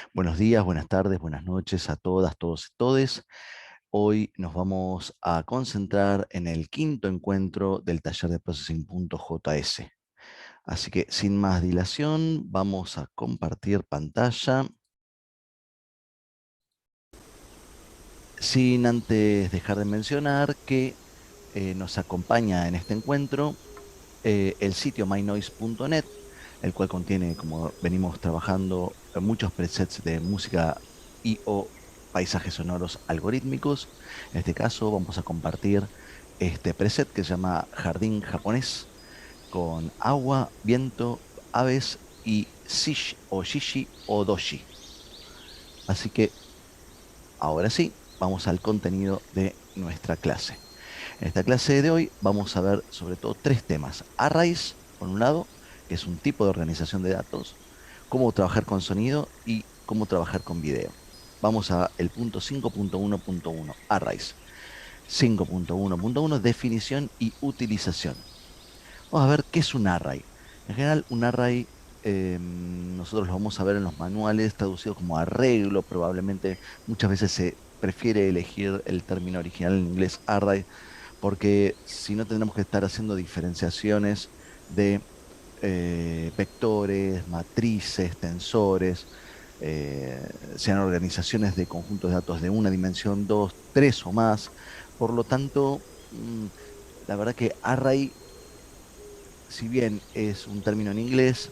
Buenos días, buenas tardes, buenas noches a todas, todos y todes. Hoy nos vamos a concentrar en el quinto encuentro del taller de Processing.js. Así que sin más dilación, vamos a compartir pantalla. Sin antes dejar de mencionar que nos acompaña en este encuentro el sitio mynoise.net, el cual contiene, como venimos trabajando, muchos presets de música y o paisajes sonoros algorítmicos. En este caso vamos a compartir este preset que se llama Jardín Japonés, con agua, viento, aves y shishi o shishi o doshi. Así que ahora sí, vamos al contenido de nuestra clase. En esta clase de hoy vamos a ver sobre todo tres temas. Arrays, por un lado, que es un tipo de organización de datos, cómo trabajar con sonido y cómo trabajar con video. Vamos a el punto 5.1.1, Arrays. 5.1.1, definición y utilización. Vamos a ver qué es un array. En general, un array nosotros lo vamos a ver en los manuales traducido como arreglo. Probablemente muchas veces se prefiere elegir el término original en inglés array, porque si no tendremos que estar haciendo diferenciaciones de vectores, matrices, tensores, sean organizaciones de conjuntos de datos de una dimensión, dos, tres o más. Por lo tanto, la verdad que array, si bien es un término en inglés,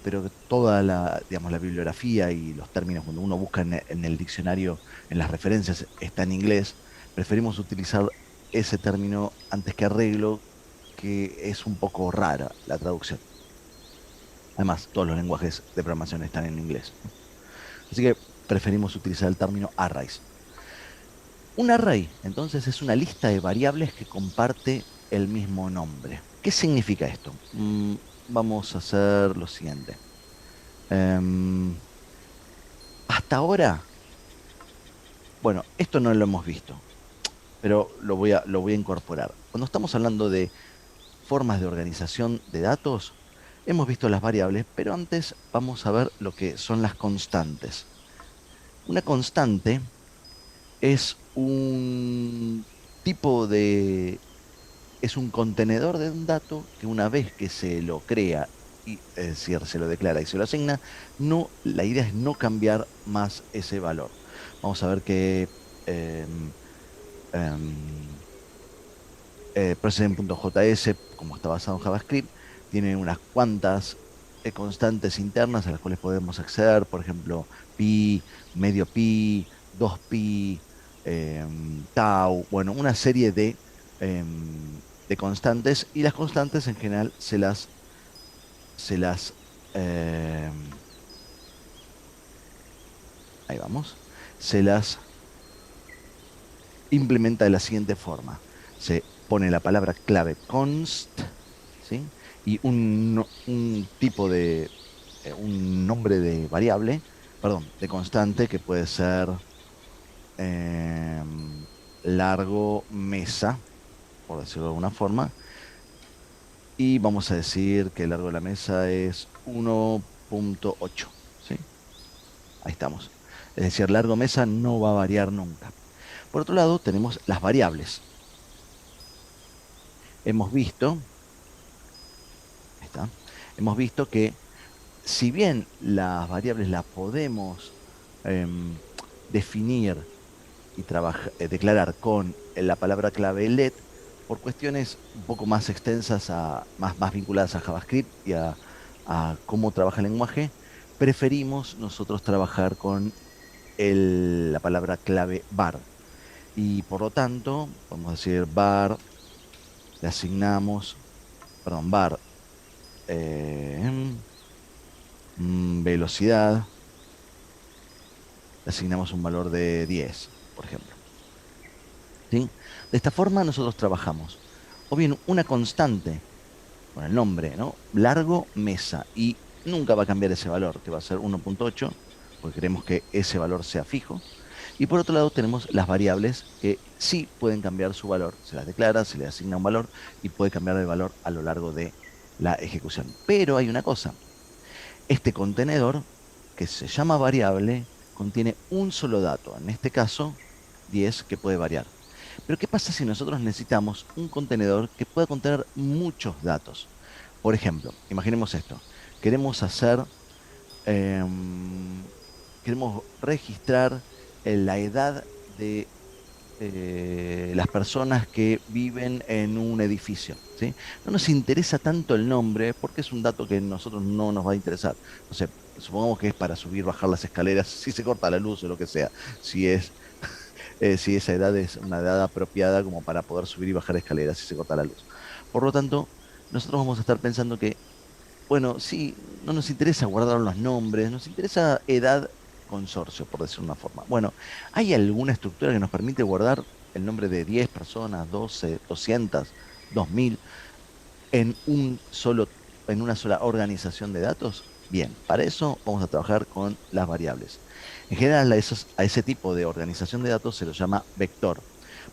pero que toda la, digamos, la bibliografía y los términos, cuando uno busca en el diccionario, en las referencias, está en inglés, preferimos utilizar ese término antes que arreglo, que es un poco rara la traducción. Además, todos los lenguajes de programación están en inglés. Así que preferimos utilizar el término arrays. Un array, entonces, es una lista de variables que comparte el mismo nombre. ¿Qué significa esto? Vamos a hacer lo siguiente. Em, Hasta ahora, bueno, esto no lo hemos visto, pero lo voy a incorporar. Cuando estamos hablando de formas de organización de datos, hemos visto las variables, pero antes vamos a ver lo que son las constantes. Una constante es un tipo de, es un contenedor de un dato que una vez que se lo crea, y, es decir, se lo declara y se lo asigna, no, la idea es no cambiar más ese valor. Vamos a ver que em, em, Processing.js, como está basado en JavaScript, tiene unas cuantas constantes internas a las cuales podemos acceder, por ejemplo, pi, medio pi, 2pi, tau, bueno, una serie de constantes, y las constantes en general se las em, ahí vamos, se las implementa de la siguiente forma. Se pone la palabra clave const, ¿sí? Y un tipo de, un nombre de variable, perdón, de constante que puede ser em, largo mesa, por decirlo de alguna forma, y vamos a decir que el largo de la mesa es 1.8, ¿sí? Ahí estamos. Es decir, largo mesa no va a variar nunca. Por otro lado, tenemos las variables. Hemos visto, ahí está, hemos visto que si bien las variables las podemos em, definir y declarar con la palabra clave let, por cuestiones un poco más extensas, más vinculadas a JavaScript y a cómo trabaja el lenguaje, preferimos nosotros trabajar con la palabra clave var. Y por lo tanto, podemos decir var, le asignamos, perdón, var, eh, velocidad, le asignamos un valor de 10, por ejemplo. ¿Sí? De esta forma nosotros trabajamos. O bien una constante con el nombre, ¿no? Largo mesa. Y nunca va a cambiar ese valor, que va a ser 1.8, porque queremos que ese valor sea fijo. Y por otro lado tenemos las variables que sí pueden cambiar su valor. Se las declara, se le asigna un valor y puede cambiar el valor a lo largo de la ejecución. Pero hay una cosa. Este contenedor que se llama variable contiene un solo dato, en este caso 10, que puede variar. Pero ¿qué pasa si nosotros necesitamos un contenedor que pueda contener muchos datos? Por ejemplo, imaginemos esto. Queremos hacer, em, queremos registrar la edad de las personas que viven en un edificio, ¿sí? No nos interesa tanto el nombre porque es un dato que a nosotros no nos va a interesar. No sé, supongamos que es para subir, bajar las escaleras, si se corta la luz o lo que sea, si es, si esa edad es una edad apropiada como para poder subir y bajar escaleras si se corta la luz. Por lo tanto, nosotros vamos a estar pensando que, bueno, sí, no nos interesa guardar los nombres, nos interesa edad consorcio, por decir una forma. Bueno, ¿hay alguna estructura que nos permite guardar el nombre de 10 personas, 12, 200, 2000 en un solo, en una sola organización de datos? Bien, para eso vamos a trabajar con las variables. En general, a ese tipo de organización de datos se lo llama vector.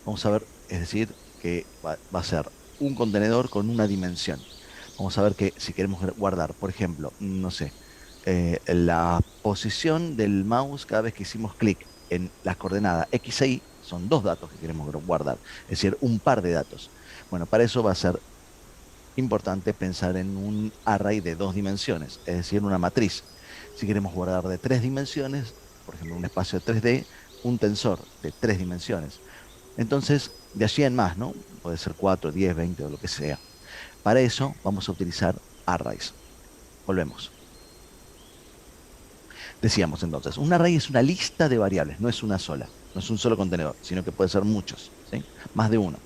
Vamos a ver, es decir, que va a ser un contenedor con una dimensión. Vamos a ver que si queremos guardar, por ejemplo, no sé, la posición del mouse cada vez que hicimos clic en las coordenadas X e Y, son dos datos que queremos guardar, es decir, un par de datos. Bueno, para eso va a ser importante pensar en un array de dos dimensiones, es decir, una matriz. Si queremos guardar de tres dimensiones, por ejemplo, un espacio 3D, un tensor de tres dimensiones. Entonces, de allí en más, ¿no? Puede ser 4, 10, 20 o lo que sea. Para eso vamos a utilizar arrays. Volvemos. Decíamos entonces, un array es una lista de variables, no es una sola, no es un solo contenedor, sino que puede ser muchos, ¿sí? Más de uno,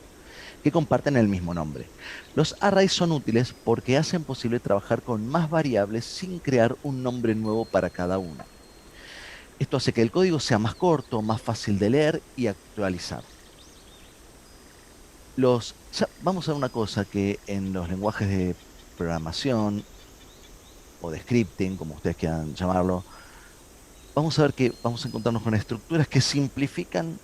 que comparten el mismo nombre. Los arrays son útiles porque hacen posible trabajar con más variables sin crear un nombre nuevo para cada una. Esto hace que el código sea más corto, más fácil de leer y actualizar. Vamos a ver una cosa que en los lenguajes de programación o de scripting, como ustedes quieran llamarlo, vamos a ver que vamos a encontrarnos con estructuras que simplifican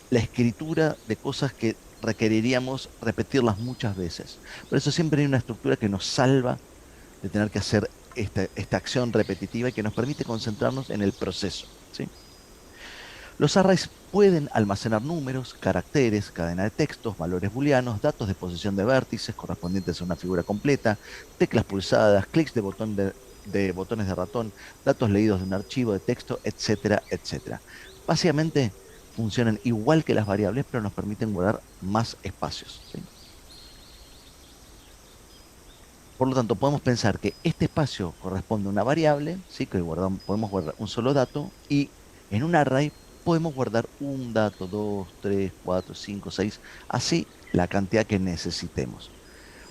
la escritura de cosas que requeriríamos repetirlas muchas veces. Por eso siempre hay una estructura que nos salva de tener que hacer esta acción repetitiva y que nos permite concentrarnos en el proceso, ¿sí? Los arrays pueden almacenar números, caracteres, cadena de textos, valores booleanos, datos de posición de vértices correspondientes a una figura completa, teclas pulsadas, clics de botones de ratón, datos leídos de un archivo de texto, etcétera, etcétera. Básicamente funcionan igual que las variables, pero nos permiten guardar más espacios, ¿sí? Por lo tanto, podemos pensar que este espacio corresponde a una variable, ¿sí? Que podemos guardar un solo dato, y en un array podemos guardar un dato, dos, tres, cuatro, cinco, seis, así la cantidad que necesitemos.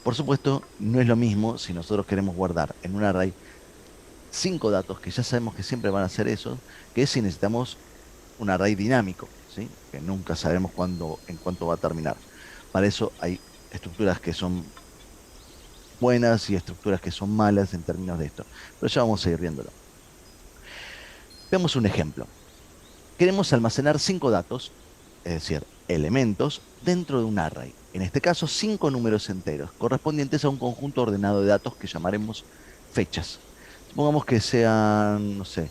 Por supuesto, no es lo mismo si nosotros queremos guardar en un array cinco datos, que ya sabemos que siempre van a ser esos, que si necesitamos un array dinámico, ¿sí? Que nunca sabemos cuándo, en cuánto va a terminar. Para eso hay estructuras que son buenas y estructuras que son malas en términos de esto. Pero ya vamos a ir viéndolo. Veamos un ejemplo. Queremos almacenar cinco datos, es decir, elementos, dentro de un array. En este caso, cinco números enteros, correspondientes a un conjunto ordenado de datos que llamaremos fechas. Supongamos que sean, no sé,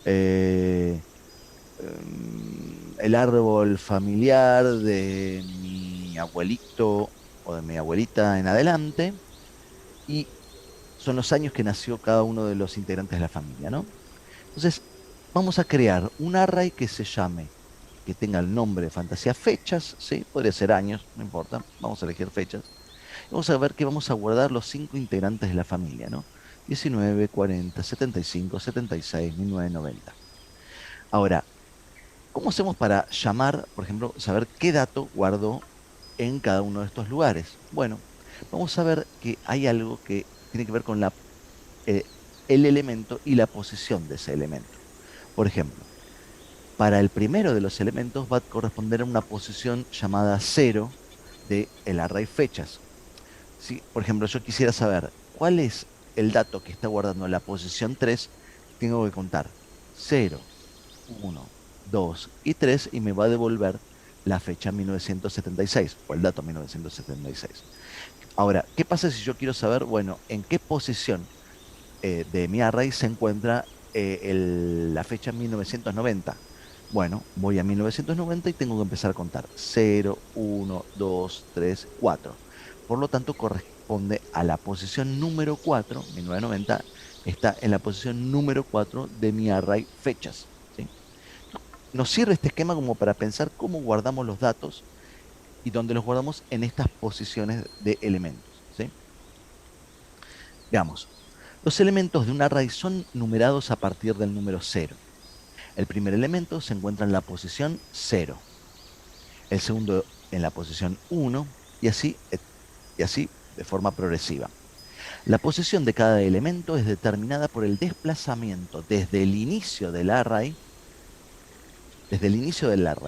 eh, el árbol familiar de mi abuelito o de mi abuelita en adelante, y son los años que nació cada uno de los integrantes de la familia, ¿no? Entonces, vamos a crear un array que se llame, que tenga el nombre de fantasía fechas, ¿sí? Podría ser años, no importa, vamos a elegir fechas. Y vamos a ver que vamos a guardar los cinco integrantes de la familia, ¿no? 19, 40, 75, 76, 1990. Ahora, ¿cómo hacemos para llamar, por ejemplo, saber qué dato guardo en cada uno de estos lugares? Bueno, vamos a ver que hay algo que tiene que ver con eh, el elemento y la posición de ese elemento. Por ejemplo, para el primero de los elementos va a corresponder a una posición llamada cero del array fechas. Si, por ejemplo, yo quisiera saber cuál es el dato que está guardando en la posición 3, tengo que contar 0, 1, 2 y 3 y me va a devolver la fecha 1976 o el dato 1976. Ahora, ¿qué pasa si yo quiero saber, bueno, en qué posición de mi array se encuentra la fecha 1990. Bueno, voy a 1990 y tengo que empezar a contar 0, 1, 2, 3, 4. Por lo tanto, corresponde a la posición número 4. 1990 está en la posición número 4 de mi array fechas. ¿Sí? Nos sirve este esquema como para pensar cómo guardamos los datos y dónde los guardamos en estas posiciones de elementos. ¿Sí? Veamos, los elementos de un array son numerados a partir del número 0. El primer elemento se encuentra en la posición 0, el segundo en la posición 1 y así de forma progresiva. La posición de cada elemento es determinada por el desplazamiento desde el inicio del array,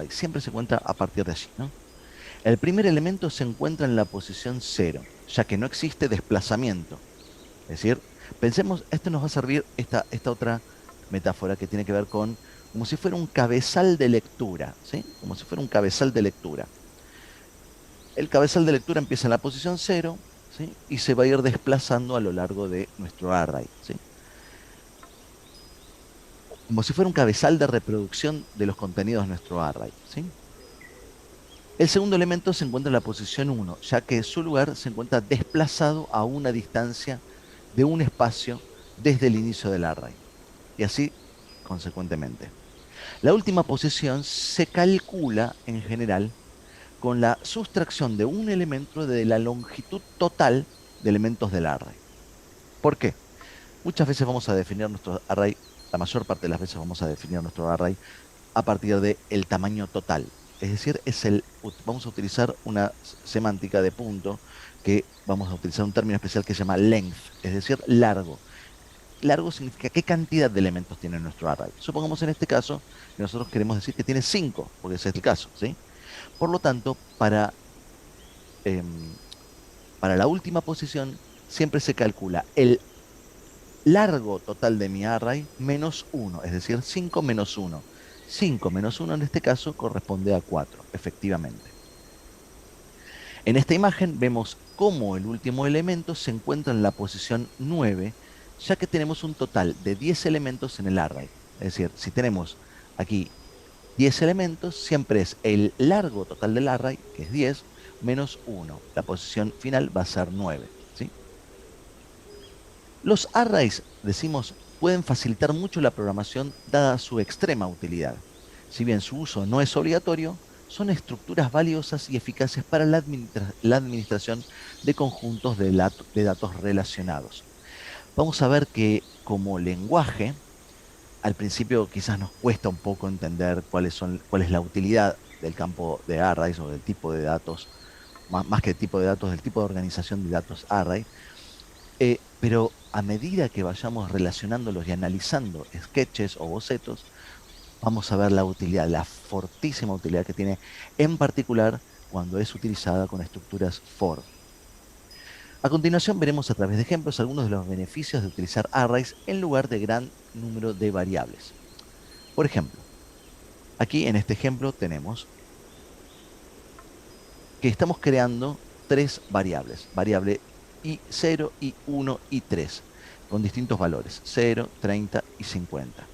siempre se encuentra a partir de allí, ¿no? El primer elemento se encuentra en la posición 0, ya que no existe desplazamiento. Es decir, pensemos, esto nos va a servir esta otra metáfora que tiene que ver con como si fuera un cabezal de lectura, ¿sí? Como si fuera un cabezal de lectura. El cabezal de lectura empieza en la posición 0, ¿sí? Y se va a ir desplazando a lo largo de nuestro array, ¿sí? Como si fuera un cabezal de reproducción de los contenidos de nuestro array, ¿sí? El segundo elemento se encuentra en la posición 1, ya que su lugar se encuentra desplazado a una distancia de un espacio desde el inicio del array. Y así consecuentemente. La última posición se calcula en general con la sustracción de un elemento de la longitud total de elementos del array. ¿Por qué? Muchas veces vamos a definir nuestro array, la mayor parte de las veces vamos a definir nuestro array a partir del tamaño total. Es decir, vamos a utilizar una semántica de punto que vamos a utilizar un término especial que se llama length, es decir, largo. Largo significa qué cantidad de elementos tiene nuestro array. Supongamos en este caso que nosotros queremos decir que tiene 5, porque ese es el caso, ¿sí? Por lo tanto, em, para la última posición siempre se calcula el largo total de mi array menos 1, es decir, 5 menos 1. 5 menos 1 en este caso corresponde a 4, efectivamente. En esta imagen vemos cómo el último elemento se encuentra en la posición 9, ya que tenemos un total de 10 elementos en el array. Es decir, si tenemos aquí 10 elementos, siempre es el largo total del array, que es 10, menos 1. La posición final va a ser 9. ¿Sí? Los arrays, decimos, pueden facilitar mucho la programación dada su extrema utilidad. Si bien su uso no es obligatorio, son estructuras valiosas y eficaces para la administración de conjuntos de datos relacionados. Vamos a ver que como lenguaje, al principio quizás nos cuesta un poco entender cuál es la utilidad del campo de arrays o del tipo de datos, más que el tipo de datos, del tipo de organización de datos array, pero a medida que vayamos relacionándolos y analizando sketches o bocetos, vamos a ver la utilidad, la fortísima utilidad que tiene, en particular cuando es utilizada con estructuras for. A continuación veremos a través de ejemplos algunos de los beneficios de utilizar arrays en lugar de gran número de variables. Por ejemplo, aquí en este ejemplo tenemos que estamos creando tres variables, variable i0, i1 y 3, con distintos valores, 0, 30 y 50.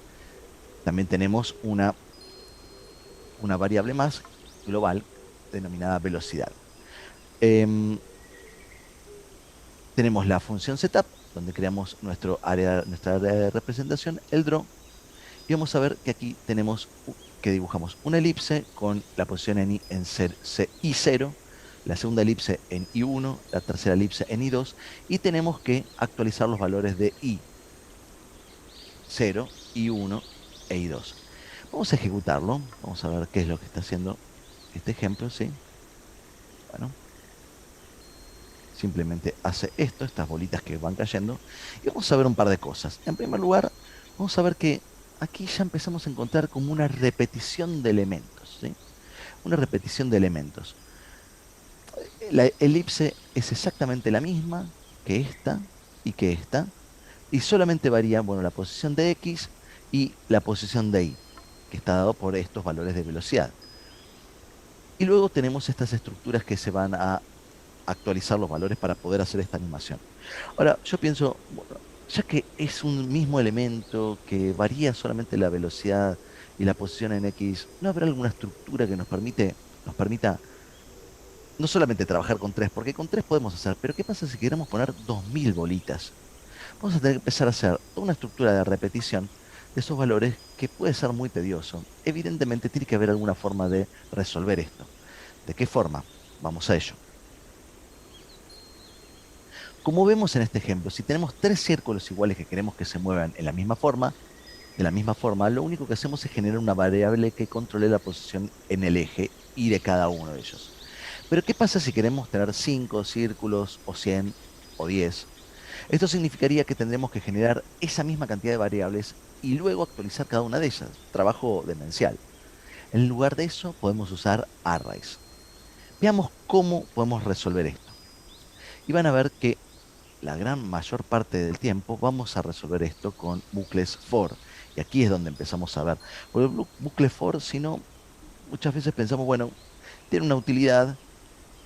También tenemos una variable más global denominada velocidad. Tenemos la función setup, donde creamos nuestra área de representación, el draw, y vamos a ver que aquí tenemos que dibujamos una elipse con la posición en I0, la segunda elipse en I1, la tercera elipse en I2, y tenemos que actualizar los valores de I0, I1 e I2. Vamos a ejecutarlo, vamos a ver qué es lo que está haciendo este ejemplo, ¿sí? Bueno, simplemente hace esto, estas bolitas que van cayendo, y vamos a ver un par de cosas. En primer lugar, vamos a ver que aquí ya empezamos a encontrar como una repetición de elementos, ¿sí? Una repetición de elementos. La elipse es exactamente la misma que esta y que esta, y solamente varía, bueno, la posición de X y la posición de Y, que está dado por estos valores de velocidad. Y luego tenemos estas estructuras que se van a actualizar los valores para poder hacer esta animación. Ahora, yo pienso, bueno, Ya que es un mismo elemento que varía solamente la velocidad y la posición en X, ¿no habrá alguna estructura que nos permita no solamente trabajar con tres, porque con tres podemos hacer, pero ¿qué pasa si queremos poner 2000 bolitas? Vamos a tener que empezar a hacer toda una estructura de repetición de esos valores que puede ser muy tedioso. Evidentemente tiene que haber alguna forma de resolver esto. ¿De qué forma? Vamos a ello. Como vemos en este ejemplo, si tenemos tres círculos iguales que queremos que se muevan en la misma forma, de la misma forma, lo único que hacemos es generar una variable que controle la posición en el eje y de cada uno de ellos. Pero ¿qué pasa si queremos tener 5 círculos o 100 o 10? Esto significaría que tendremos que generar esa misma cantidad de variables y luego actualizar cada una de ellas, trabajo demencial. En lugar de eso, podemos usar arrays. Veamos cómo podemos resolver esto. Y van a ver que la gran mayor parte del tiempo vamos a resolver esto con bucles for. Y aquí es donde empezamos a ver. Porque el bucle for, si no, muchas veces pensamos, bueno, tiene una utilidad,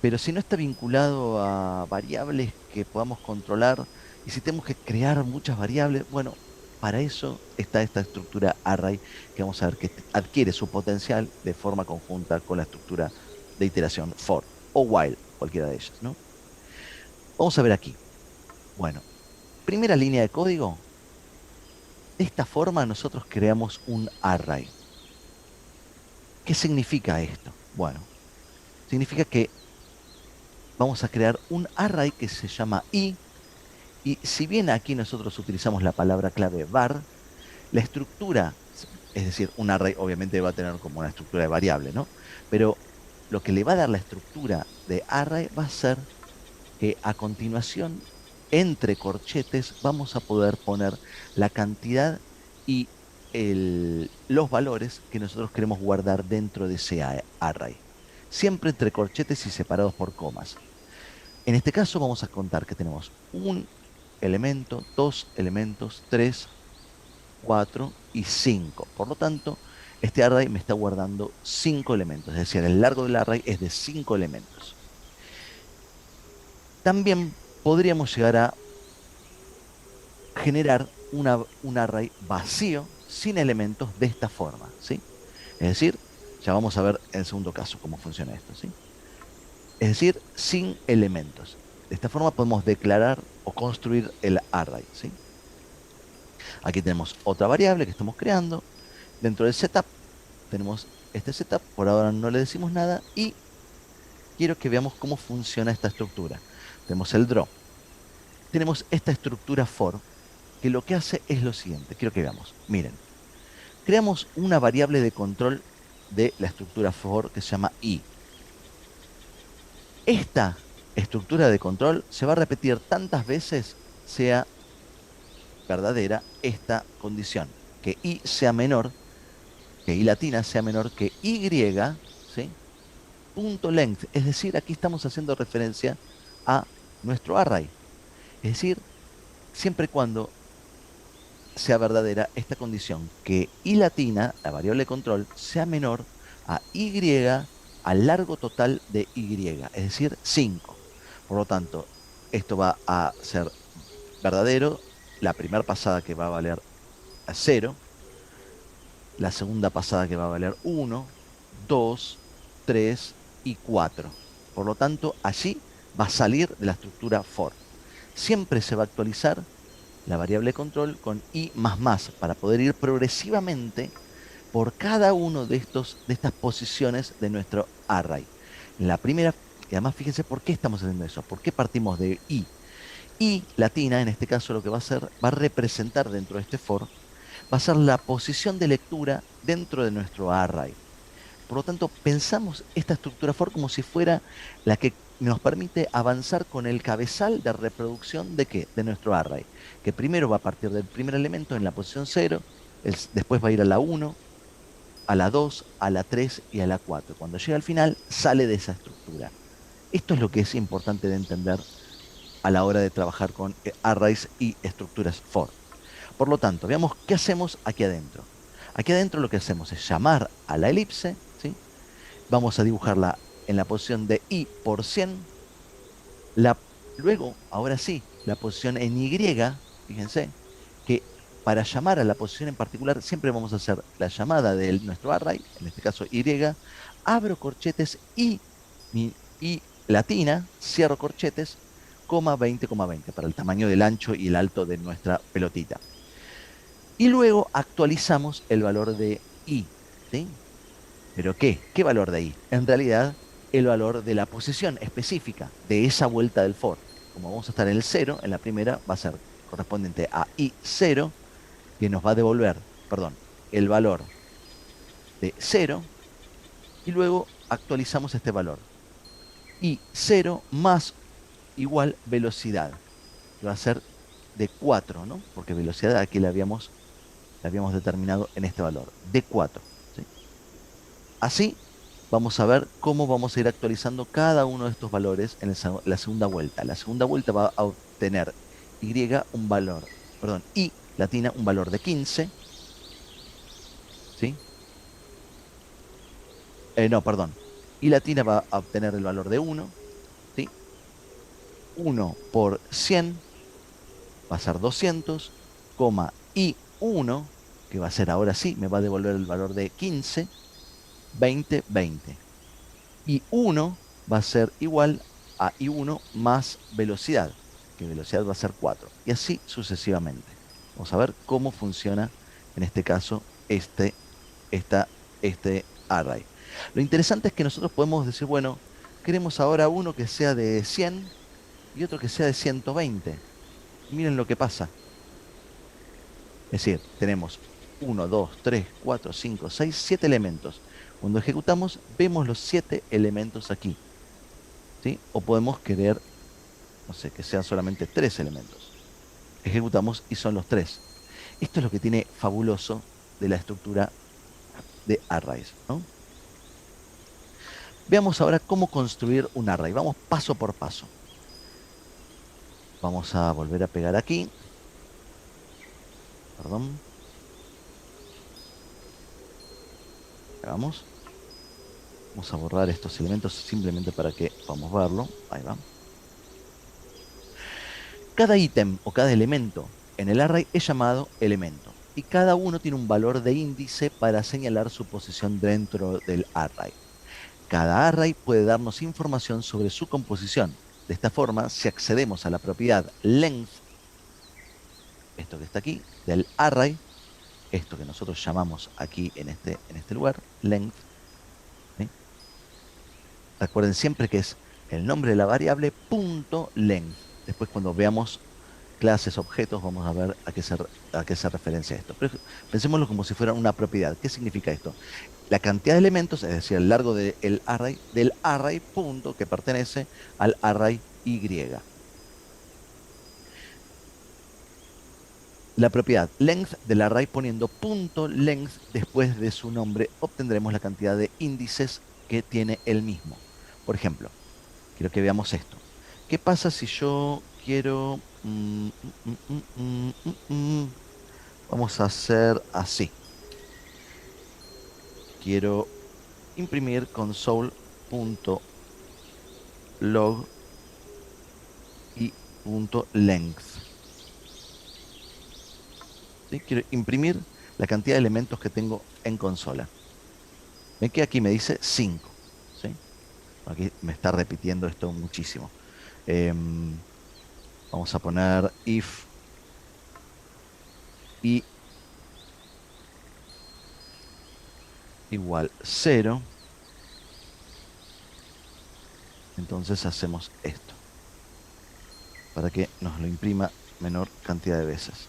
pero si no está vinculado a variables que podamos controlar, y si tenemos que crear muchas variables, bueno, para eso está esta estructura array, que vamos a ver que adquiere su potencial de forma conjunta con la estructura de iteración for o while, cualquiera de ellas, ¿no? Vamos a ver aquí. Bueno, primera línea de código. De esta forma nosotros creamos un array. ¿Qué significa esto? Bueno, significa que vamos a crear un array que se llama i. Y si bien aquí nosotros utilizamos la palabra clave var, la estructura, es decir, un array obviamente va a tener como una estructura de variable, ¿no? Pero lo que le va a dar la estructura de array va a ser que a continuación, entre corchetes, vamos a poder poner la cantidad y los valores que nosotros queremos guardar dentro de ese array. Siempre entre corchetes y separados por comas. En este caso vamos a contar que tenemos un elemento, dos elementos, tres, cuatro y cinco. Por lo tanto, este array me está guardando cinco elementos, es decir, el largo del array es de cinco elementos. También podríamos llegar a generar un array vacío sin elementos de esta forma, ¿sí? Es decir, ya vamos a ver en el segundo caso cómo funciona esto, ¿sí? Es decir, sin elementos. De esta forma podemos declarar o construir el array, ¿sí? Aquí tenemos otra variable que estamos creando. Dentro del setup tenemos este setup, por ahora no le decimos nada y quiero que veamos cómo funciona esta estructura. Tenemos el draw. Tenemos esta estructura for que lo que hace es lo siguiente. Quiero que veamos. Miren, creamos una variable de control de la estructura for que se llama i. Esta estructura de control se va a repetir tantas veces sea verdadera esta condición, que i sea menor, que i latina sea menor que y, ¿sí? Punto length, es decir, aquí estamos haciendo referencia a nuestro array. Es decir, siempre y cuando sea verdadera esta condición, que y latina, la variable de control, sea menor a y al largo total de y, es decir, 5. Por lo tanto, esto va a ser verdadero, la primera pasada que va a valer a 0, la segunda pasada que va a valer 1, 2, 3 y 4. Por lo tanto, allí va a salir de la estructura for. Siempre se va a actualizar la variable control con i más para poder ir progresivamente por cada uno de estas posiciones de nuestro array. La primera, y además fíjense por qué estamos haciendo eso, por qué partimos de i. I latina, en este caso lo que va a hacer, va a representar dentro de este for, va a ser la posición de lectura dentro de nuestro array. Por lo tanto, pensamos esta estructura for como si fuera la que nos permite avanzar con el cabezal de reproducción de ¿qué? De nuestro array, que primero va a partir del primer elemento en la posición 0, después va a ir a la 1, a la 2, a la 3 y a la 4. Cuando llega al final, sale de esa estructura. Esto es lo que es importante de entender a la hora de trabajar con arrays y estructuras for. Por lo tanto, veamos qué hacemos aquí adentro. Aquí adentro lo que hacemos es llamar a la elipse, ¿sí? Vamos a dibujarla en la posición de i por 100. Luego, ahora sí, la posición en y, fíjense, para llamar a la posición en particular, siempre vamos a hacer la llamada de nuestro array, en este caso Y, abro corchetes y latina, cierro corchetes, coma 20,20 para el tamaño del ancho y el alto de nuestra pelotita. Y luego actualizamos el valor de I, ¿sí? ¿Pero qué? ¿Qué valor de I? En realidad, el valor de la posición específica de esa vuelta del for. Como vamos a estar en el 0, en la primera va a ser correspondiente a I0, que nos va a devolver, perdón, el valor de 0, y luego actualizamos este valor. I0 más igual velocidad, que va a ser de 4, ¿no? Porque velocidad aquí la habíamos determinado en este valor, de 4, ¿sí? Así vamos a ver cómo vamos a ir actualizando cada uno de estos valores en la segunda vuelta. La segunda vuelta va a obtener Y un valor, perdón, I latina un valor de 15, ¿sí? No, perdón. Y latina va a obtener el valor de 1, ¿sí? 1 por 100 va a ser 200, y 1, que va a ser ahora sí, me va a devolver el valor de 15, 20, 20. Y 1 va a ser igual a I1 más velocidad, que velocidad va a ser 4. Y así sucesivamente. Vamos a ver cómo funciona, en este caso, este array. Lo interesante es que nosotros podemos decir, bueno, queremos ahora uno que sea de 100 y otro que sea de 120. Y miren lo que pasa. Es decir, tenemos 1, 2, 3, 4, 5, 6, 7 elementos. Cuando ejecutamos, vemos los 7 elementos aquí, ¿sí? O podemos querer, no sé, que sean solamente 3 elementos. Ejecutamos y son los 3. Esto es lo que tiene fabuloso de la estructura de arrays, ¿no? Veamos ahora cómo construir un array. Vamos paso por paso. Vamos a volver a pegar aquí. Perdón. Vamos. Vamos a borrar estos elementos simplemente para que podamos verlo. Ahí va. Cada ítem o cada elemento en el array es llamado elemento. Y cada uno tiene un valor de índice para señalar su posición dentro del array. Cada array puede darnos información sobre su composición. De esta forma, si accedemos a la propiedad length, esto que está aquí, del array, esto que nosotros llamamos aquí en este lugar, length, ¿sí? Recuerden siempre que es el nombre de la variable punto length. Después cuando veamos clases, objetos, vamos a ver a qué se referencia esto. Pero pensémoslo como si fuera una propiedad. ¿Qué significa esto? La cantidad de elementos, es decir, el largo del array punto que pertenece al array Y. La propiedad length del array poniendo punto length después de su nombre, obtendremos la cantidad de índices que tiene el mismo. Por ejemplo, quiero que veamos esto. ¿Qué pasa si yo quiero... vamos a hacer así. Quiero imprimir console.log y .length. ¿Sí? Quiero imprimir la cantidad de elementos que tengo en consola. Ven que aquí me dice 5. ¿Sí? Aquí me está repitiendo esto muchísimo. Vamos a poner if i igual 0. Entonces hacemos esto para que nos lo imprima menor cantidad de veces.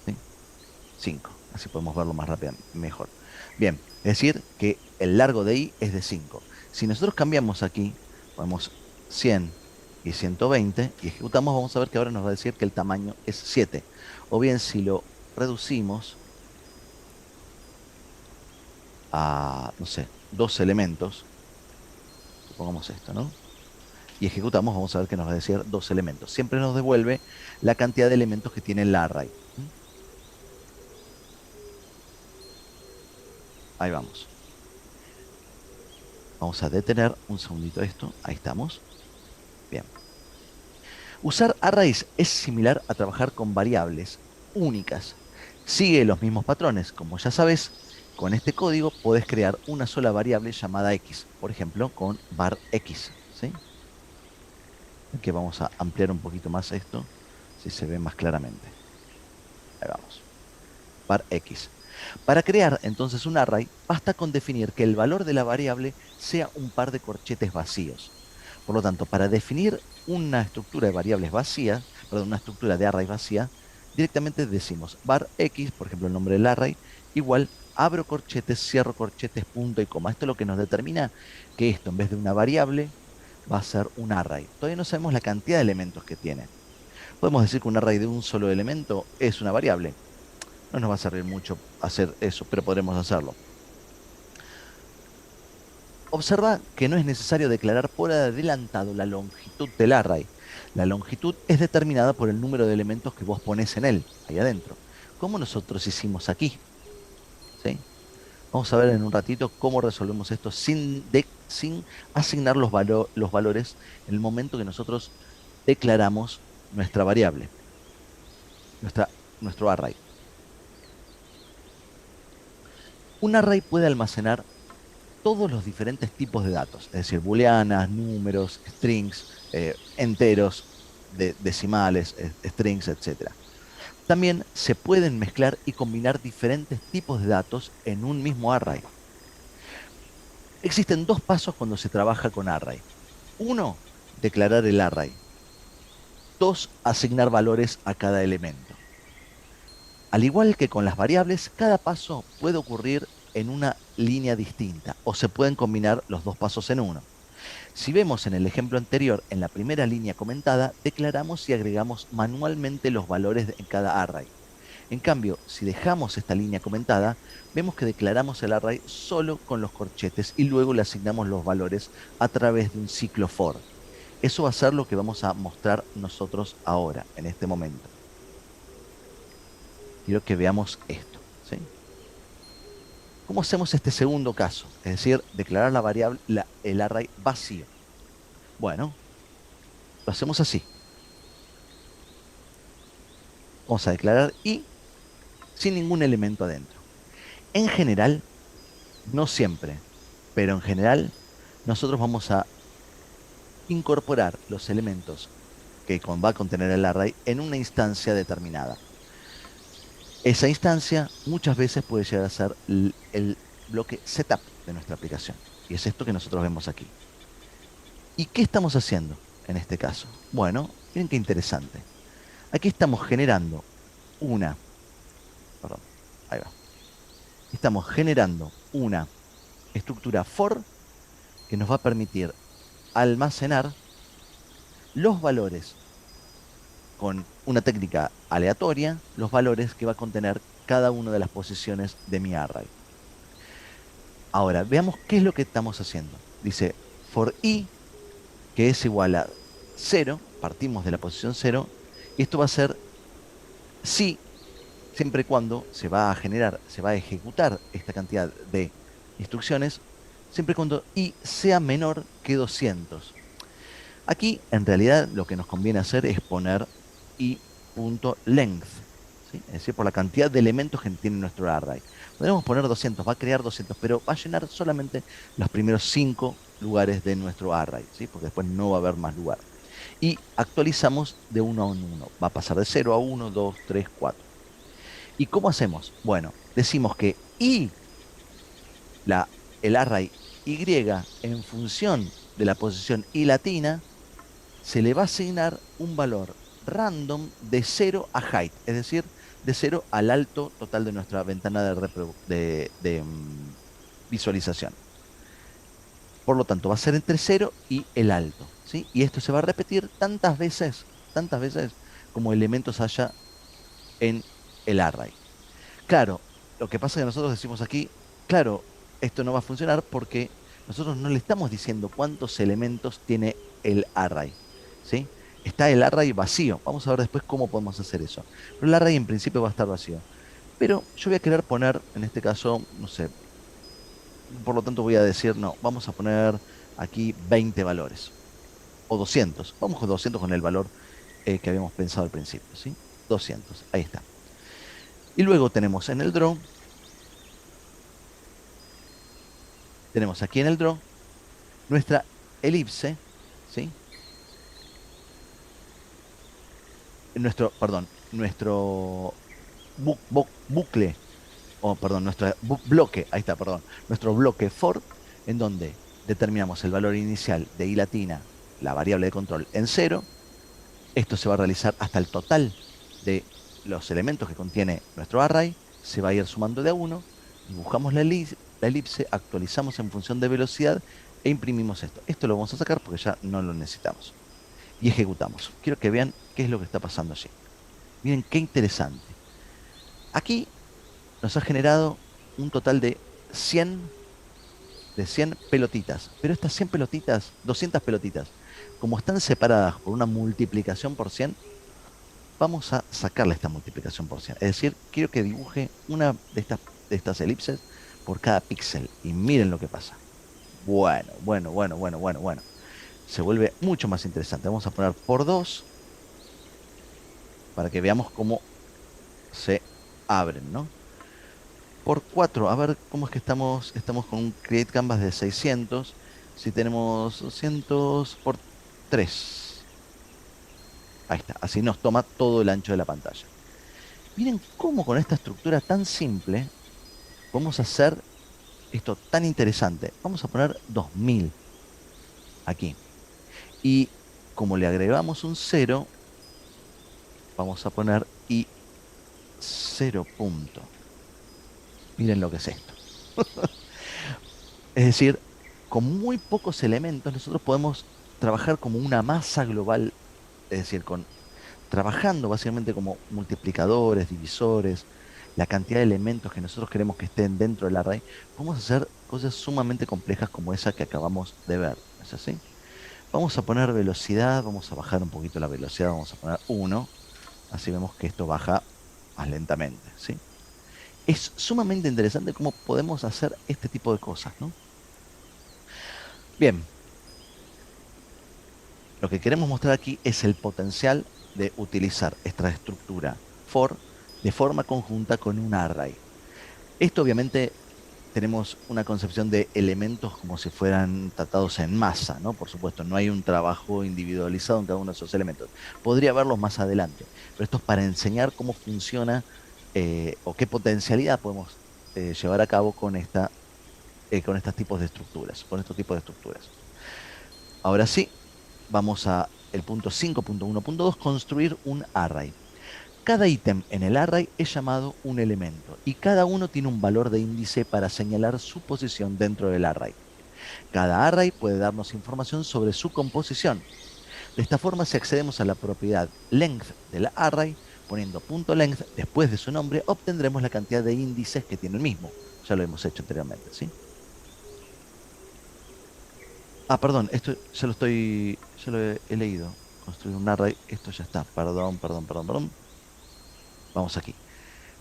¿Sí? 5. Así podemos verlo más rápido, mejor. Bien, es decir que el largo de i es de 5. Si nosotros cambiamos aquí, ponemos 100 y 120 y ejecutamos, vamos a ver que ahora nos va a decir que el tamaño es 7. O bien si lo reducimos a, no sé, 2 elementos, supongamos esto, ¿no? Y ejecutamos, vamos a ver que nos va a decir 2 elementos. Siempre nos devuelve la cantidad de elementos que tiene el array. Ahí vamos. Vamos a detener un segundito esto. Ahí estamos. Bien. Usar arrays es similar a trabajar con variables, únicas. Sigue los mismos patrones. Como ya sabes, con este código podés crear una sola variable llamada x, por ejemplo, con var x, ¿sí? Que vamos a ampliar un poquito más esto, si se ve más claramente. Ahí vamos. Var x. Para crear entonces un array, basta con definir que el valor de la variable sea un par de corchetes vacíos. Por lo tanto, para definir una estructura de variables vacía, perdón, una estructura de array vacía, directamente decimos var x, por ejemplo, el nombre del array, igual abro corchetes, cierro corchetes, punto y coma. Esto es lo que nos determina que esto, en vez de una variable, va a ser un array. Todavía no sabemos la cantidad de elementos que tiene. Podemos decir que un array de un solo elemento es una variable. No nos va a servir mucho hacer eso, pero podremos hacerlo. Observa que no es necesario declarar por adelantado la longitud del array. La longitud es determinada por el número de elementos que vos pones en él, ahí adentro, como nosotros hicimos aquí. ¿Sí? Vamos a ver en un ratito cómo resolvemos esto sin asignar los valores en el momento que nosotros declaramos nuestra variable, nuestra, nuestro array. Un array puede almacenar todos los diferentes tipos de datos, es decir, booleanas, números, strings, enteros, decimales, strings, etc. También se pueden mezclar y combinar diferentes tipos de datos en un mismo array. Existen dos pasos cuando se trabaja con array. Uno, declarar el array. Dos, asignar valores a cada elemento. Al igual que con las variables, cada paso puede ocurrir en una línea distinta o se pueden combinar los dos pasos en uno. Si vemos en el ejemplo anterior, en la primera línea comentada, declaramos y agregamos manualmente los valores en cada array. En cambio, si dejamos esta línea comentada, vemos que declaramos el array solo con los corchetes y luego le asignamos los valores a través de un ciclo for. Eso va a ser lo que vamos a mostrar nosotros ahora, en este momento. Quiero que veamos esto, ¿sí? ¿Cómo hacemos este segundo caso? Es decir, declarar la variable, el array vacío. Bueno, lo hacemos así. Vamos a declarar y sin ningún elemento adentro. En general, no siempre, pero en general, nosotros vamos a incorporar los elementos que va a contener el array en una instancia determinada. Esa instancia muchas veces puede llegar a ser el bloque setup de nuestra aplicación. Y es esto que nosotros vemos aquí. ¿Y qué estamos haciendo en este caso? Bueno, miren qué interesante. Aquí estamos generando una, perdón, ahí va. Estamos generando una estructura for que nos va a permitir almacenar los valores con una técnica aleatoria, los valores que va a contener cada una de las posiciones de mi array. Ahora, veamos qué es lo que estamos haciendo. Dice for i, que es igual a 0, partimos de la posición 0, y esto va a ser si, siempre y cuando se va a generar, se va a ejecutar esta cantidad de instrucciones, siempre y cuando i sea menor que 200. Aquí, en realidad, lo que nos conviene hacer es poner i.length, ¿sí? Es decir, por la cantidad de elementos que tiene nuestro array. Podemos poner 200, va a crear 200, pero va a llenar solamente los primeros 5 lugares de nuestro array, ¿sí? Porque después no va a haber más lugar. Y actualizamos de 1 en 1. Va a pasar de 0 a 1, 2, 3, 4. ¿Y cómo hacemos? Bueno, decimos que i, el array y, en función de la posición i latina, se le va a asignar un valor random de 0 a height, es decir, de 0 al alto total de nuestra ventana de visualización. Por lo tanto, va a ser entre 0 y el alto, ¿sí? Y esto se va a repetir tantas veces como elementos haya en el array. Claro, lo que pasa es que nosotros decimos aquí, claro, esto no va a funcionar porque nosotros no le estamos diciendo cuántos elementos tiene el array, ¿sí? Está el array vacío. Vamos a ver después cómo podemos hacer eso. Pero el array en principio va a estar vacío. Pero yo voy a querer poner, en este caso, no sé, por lo tanto voy a decir, no, vamos a poner aquí 20 valores. O 200. Vamos con 200 con el valor que habíamos pensado al principio, ¿sí? 200, ahí está. Y luego tenemos en el draw, tenemos aquí en el draw nuestra elipse, ¿sí? Nuestro bucle, o perdón, nuestro bloque, ahí está, perdón, nuestro bloque for, en donde determinamos el valor inicial de i latina, la variable de control, en cero. Esto se va a realizar hasta el total de los elementos que contiene nuestro array, se va a ir sumando de a uno, dibujamos la elipse, actualizamos en función de velocidad e imprimimos esto. Esto lo vamos a sacar porque ya no lo necesitamos. Y ejecutamos. Quiero que vean qué es lo que está pasando allí. Miren qué interesante. Aquí nos ha generado un total de 100, de 100 pelotitas. Pero estas 100 pelotitas, 200 pelotitas, como están separadas por una multiplicación por 100, vamos a sacarle esta multiplicación por 100. Es decir, quiero que dibuje una de estas elipses por cada píxel. Y miren lo que pasa. Bueno, bueno, bueno, bueno, bueno, bueno. Se vuelve mucho más interesante. Vamos a poner por 2 para que veamos cómo se abren, ¿no? Por 4, a ver cómo es que estamos con un Create Canvas de 600. Si tenemos 200 por 3. Ahí está, así nos toma todo el ancho de la pantalla. Miren cómo con esta estructura tan simple vamos a hacer esto tan interesante. Vamos a poner 2000 aquí. Y como le agregamos un 0, vamos a poner y 0 punto. Miren lo que es esto. Es decir, con muy pocos elementos nosotros podemos trabajar como una masa global, es decir, trabajando básicamente como multiplicadores, divisores, la cantidad de elementos que nosotros queremos que estén dentro del array, podemos hacer cosas sumamente complejas como esa que acabamos de ver. ¿Es así? Vamos a poner velocidad, vamos a bajar un poquito la velocidad, vamos a poner 1, así vemos que esto baja más lentamente, ¿sí? Es sumamente interesante cómo podemos hacer este tipo de cosas, ¿no? Bien, lo que queremos mostrar aquí es el potencial de utilizar esta estructura for de forma conjunta con un array. Esto obviamente tenemos una concepción de elementos como si fueran tratados en masa, ¿no? Por supuesto, no hay un trabajo individualizado en cada uno de esos elementos. Podría verlos más adelante, pero esto es para enseñar cómo funciona o qué potencialidad podemos llevar a cabo con estos tipos de estructuras, con estos tipos de estructuras. Ahora sí, vamos a el punto 5.1.2, construir un array. Cada ítem en el array es llamado un elemento y cada uno tiene un valor de índice para señalar su posición dentro del array. Cada array puede darnos información sobre su composición. De esta forma, si accedemos a la propiedad length del array, poniendo .length después de su nombre, obtendremos la cantidad de índices que tiene el mismo. Ya lo hemos hecho anteriormente, ¿sí? Ah, perdón, esto ya lo he leído. Construir un array, esto ya está. Perdón, perdón, perdón, perdón. Vamos aquí.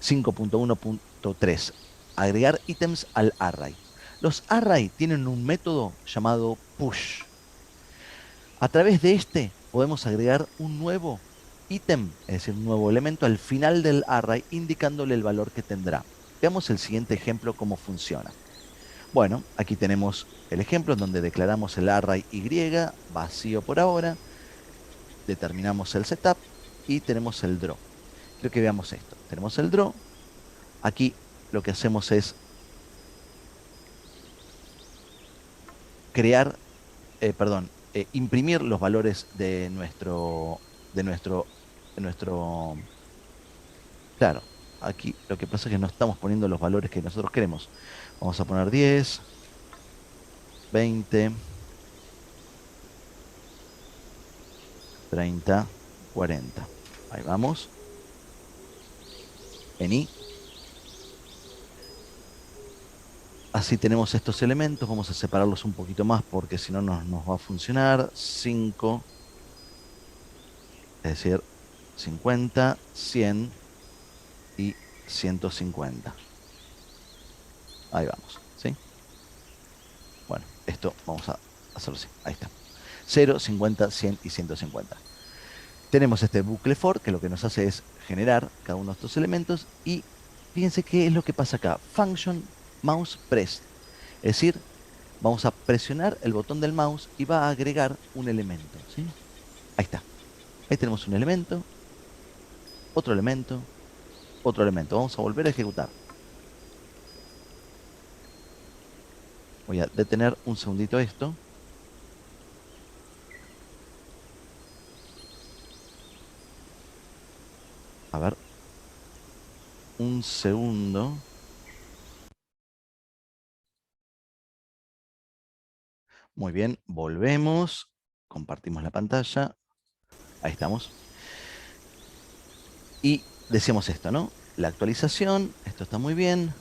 5.1.3. Agregar ítems al array. Los array tienen un método llamado push. A través de este podemos agregar un nuevo ítem, es decir, un nuevo elemento al final del array indicándole el valor que tendrá. Veamos el siguiente ejemplo cómo funciona. Bueno, aquí tenemos el ejemplo en donde declaramos el array Y vacío por ahora, determinamos el setup y tenemos el draw. Quiero que veamos esto. Tenemos el draw. Aquí lo que hacemos es crear, imprimir los valores de nuestro, de nuestro, claro, aquí lo que pasa es que no estamos poniendo los valores que nosotros queremos. Vamos a poner 10, 20, 30, 40. Ahí vamos. En I. Así tenemos estos elementos. Vamos a separarlos un poquito más porque si no nos va a funcionar. 5, es decir, 50, 100 y 150. Ahí vamos, ¿sí? Bueno, esto vamos a hacerlo así. Ahí está. 0, 50, 100 y 150. Tenemos este bucle for que lo que nos hace es generar cada uno de estos elementos y fíjense qué es lo que pasa acá. Function mouse press. Es decir, vamos a presionar el botón del mouse y va a agregar un elemento, ¿sí? Ahí está. Ahí tenemos un elemento, otro elemento, otro elemento. Vamos a volver a ejecutar. Voy a detener un segundito esto. A ver, un segundo. Muy bien, volvemos. Compartimos la pantalla. Ahí estamos. Y decíamos esto, ¿no? La actualización, esto está muy bien.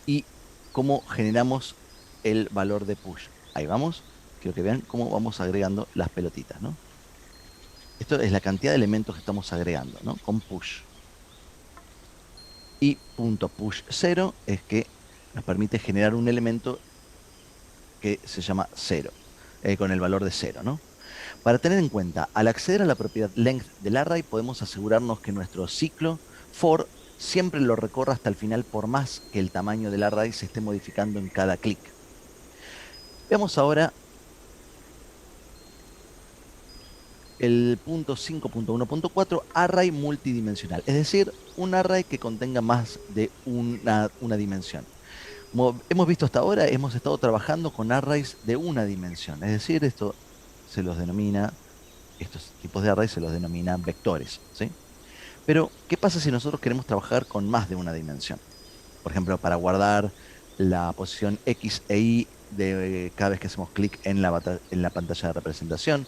Y cómo generamos el valor de push. Ahí vamos. Quiero que vean cómo vamos agregando las pelotitas, ¿no? Esto es la cantidad de elementos que estamos agregando, ¿no? Con push. Y punto push 0 es que nos permite generar un elemento que se llama 0, con el valor de 0, ¿no? Para tener en cuenta, al acceder a la propiedad length del array, podemos asegurarnos que nuestro ciclo for siempre lo recorra hasta el final, por más que el tamaño del array se esté modificando en cada clic. Veamos ahora el punto 5.1.4, array multidimensional, es decir, un array que contenga más de una dimensión. Como hemos visto hasta ahora, hemos estado trabajando con arrays de una dimensión, es decir, esto se los denomina, estos tipos de arrays se los denomina vectores, ¿sí? Pero, ¿qué pasa si nosotros queremos trabajar con más de una dimensión? Por ejemplo, para guardar la posición X e Y de cada vez que hacemos clic en la pantalla de representación.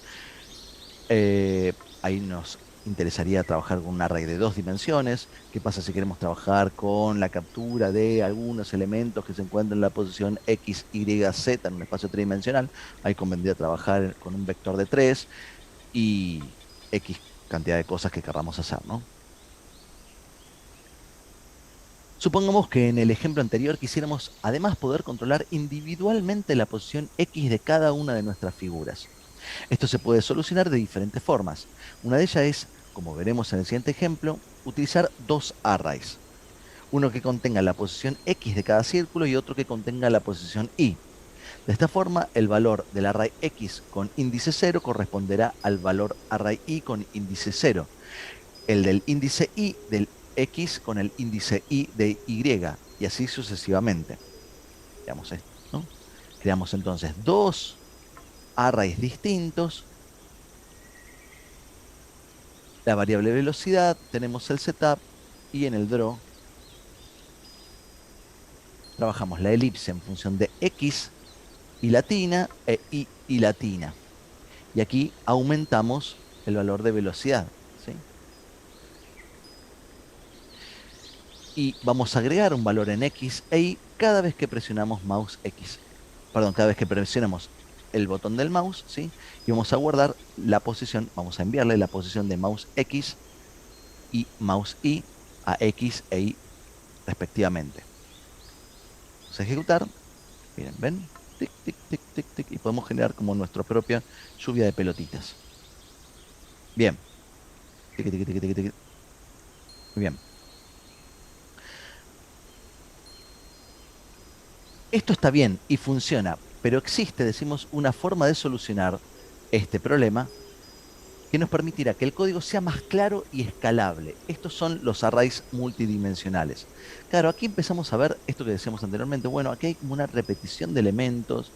Ahí nos interesaría trabajar con un array de dos dimensiones. ¿Qué pasa si queremos trabajar con la captura de algunos elementos que se encuentran en la posición X, Y, Z en un espacio tridimensional? Ahí convendría trabajar con un vector de 3 y X cantidad de cosas que queramos hacer, ¿no? Supongamos que en el ejemplo anterior quisiéramos además poder controlar individualmente la posición X de cada una de nuestras figuras. Esto se puede solucionar de diferentes formas. Una de ellas es, como veremos en el siguiente ejemplo, utilizar dos arrays. Uno que contenga la posición X de cada círculo y otro que contenga la posición Y. De esta forma, el valor del array X con índice 0 corresponderá al valor array Y con índice 0. El del índice Y del X con el índice Y de Y, y así sucesivamente. Veamos esto, ¿no? Creamos entonces dos arrays distintos. La variable velocidad, tenemos el setup y en el draw trabajamos la elipse en función de X y latina e Y latina. Y aquí aumentamos el valor de velocidad, ¿sí? Y vamos a agregar un valor en X e Y cada vez que presionamos mouse X. Perdón, cada vez que presionamos el botón del mouse, ¿sí? Y vamos a guardar la posición, vamos a enviarle la posición de mouse X y mouse Y a X e Y respectivamente. Vamos a ejecutar. Miren, ¿ven? Tic, tic, tic, tic, tic. Y podemos generar como nuestra propia lluvia de pelotitas. Bien. Tic, tic, tic, tic, tic. Muy bien. Esto está bien y funciona, pero existe, decimos, una forma de solucionar este problema que nos permitirá que el código sea más claro y escalable. Estos son los arrays multidimensionales. Claro, aquí empezamos a ver esto que decíamos anteriormente. Bueno, aquí hay como una repetición de elementos.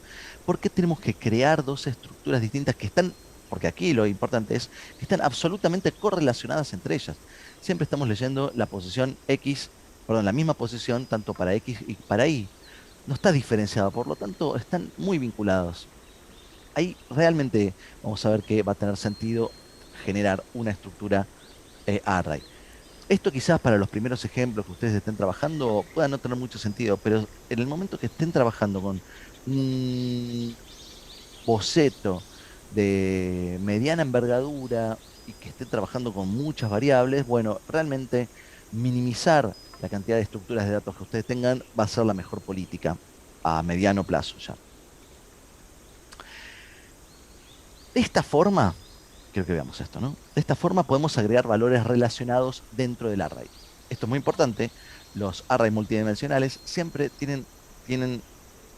¿Por qué tenemos que crear dos estructuras distintas que están, porque aquí lo importante es que están absolutamente correlacionadas entre ellas? Siempre estamos leyendo la posición X, perdón, la misma posición tanto para X y para Y. No está diferenciada, por lo tanto, están muy vinculados. Ahí realmente vamos a ver que va a tener sentido generar una estructura array. Esto quizás para los primeros ejemplos que ustedes estén trabajando pueda no tener mucho sentido, pero en el momento que estén trabajando con un boceto de mediana envergadura y que estén trabajando con muchas variables, bueno, realmente minimizar la cantidad de estructuras de datos que ustedes tengan va a ser la mejor política a mediano plazo ya. De esta forma, Quiero que veamos esto, ¿no? De esta forma podemos agregar valores relacionados dentro del array. Esto es muy importante. Los arrays multidimensionales siempre tienen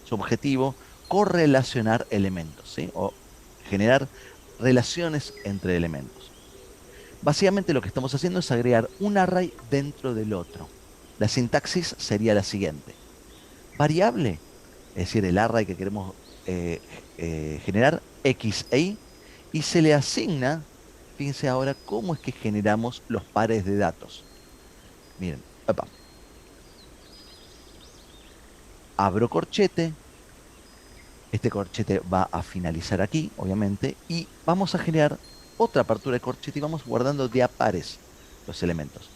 su objetivo correlacionar elementos, ¿sí? O generar relaciones entre elementos. Básicamente lo que estamos haciendo es agregar un array dentro del otro. La sintaxis sería la siguiente. Variable, es decir, el array que queremos generar, x e y se le asigna, fíjense ahora cómo es que generamos los pares de datos. Miren, opa, abro corchete, este corchete va a finalizar aquí, obviamente, y vamos a generar otra apertura de corchete y vamos guardando de a pares los elementos.